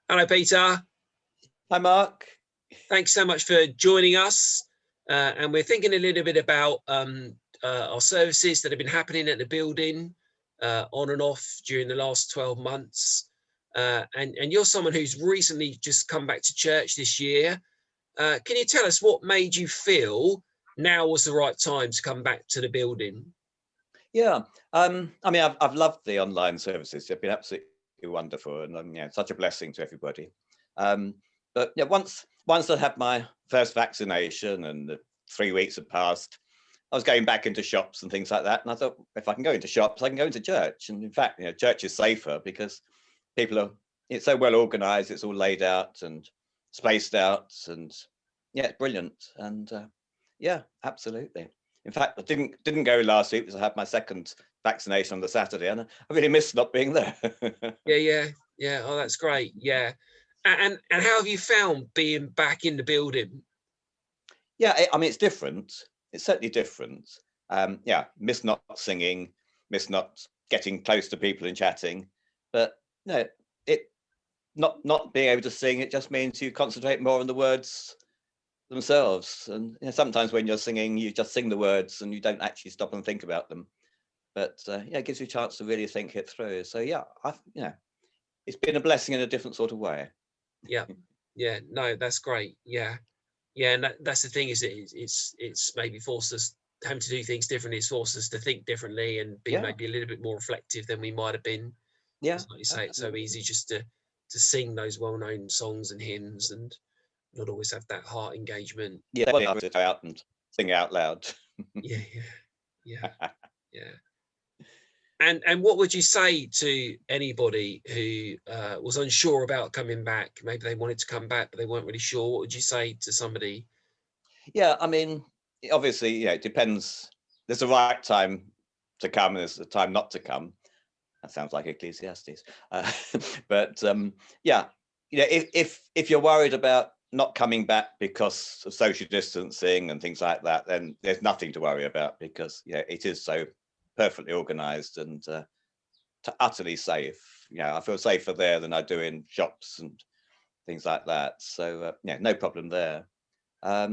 Hello, Peter. Hi, Mark. Thanks so much for joining us. And we're thinking a little bit about our services that have been happening at the building on and off during the last 12 months. And you're someone who's recently just come back to church this year. Can you tell us what made you feel now was the right time to come back to the building? Yeah, I mean, I've loved the online services. They've been absolutely wonderful, and such a blessing to everybody. But yeah, once I had my first vaccination and the 3 weeks had passed, I was going back into shops and things like that. And I thought, if I can go into shops, I can go into church. And in fact, church is safer because it's so well organized. It's all laid out and spaced out, and yeah, it's brilliant. And yeah, absolutely. In fact, I didn't go last week because I had my second vaccination on the Saturday, and I really missed not being there. Yeah. Oh, that's great. Yeah. And how have you found being back in the building? Yeah, I mean, it's different. It's certainly different. Yeah, miss not singing, miss not getting close to people and chatting, but no, it not being able to sing, it just means you concentrate more on the words themselves. And sometimes when you're singing, you just sing the words and you don't actually stop and think about them. But yeah, it gives you a chance to really think it through. So yeah, it's been a blessing in a different sort of way. Yeah. No, that's great. Yeah. And that's the thing, is it's maybe forced us having to do things differently. It's forced us to think differently and be maybe a little bit more reflective than we might have been. Yeah, Because like you say, it's so easy just to sing those well-known songs and hymns and not always have that heart engagement. yeah, well, to go out and sing out loud. Yeah. And what would you say to anybody who was unsure about coming back? Maybe they wanted to come back, but they weren't really sure. What would you say to somebody? Yeah, I mean, obviously, it depends. There's a right time to come and there's a time not to come. That sounds like Ecclesiastes. But yeah, if you're worried about not coming back because of social distancing and things like that, then there's nothing to worry about because it is so perfectly organised and utterly safe. I feel safer there than I do in shops and things like that. So yeah, no problem there. I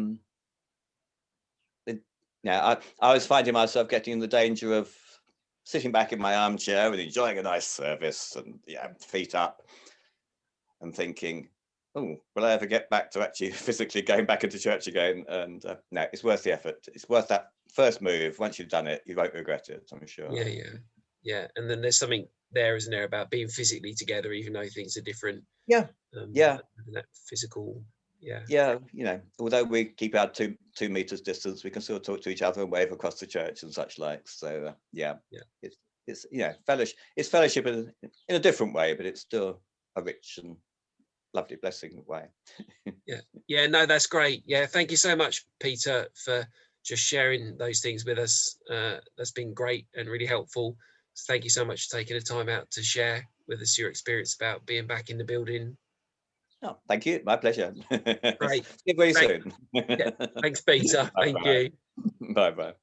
was finding myself getting in the danger of sitting back in my armchair and enjoying a nice service and feet up and thinking, oh, will I ever get back to actually physically going back into church again? And no, it's worth the effort. It's worth that first move. Once you've done it, you won't regret it, I'm sure. Yeah. And then there's something there, isn't there, about being physically together, even though things are different. Yeah. That physical. Yeah. Although we keep our two meters distance, we can still talk to each other and wave across the church and such like. So it's fellowship. It's fellowship in a different way, but it's still a rich and lovely blessing way. No, that's great. Thank you so much, Peter, for just sharing those things with us. That's been great and really helpful. So thank you so much for taking the time out to share with us your experience about being back in the building. Oh, thank you. My pleasure. Great. See you very soon. Thanks, Peter. Thank you. Bye-bye.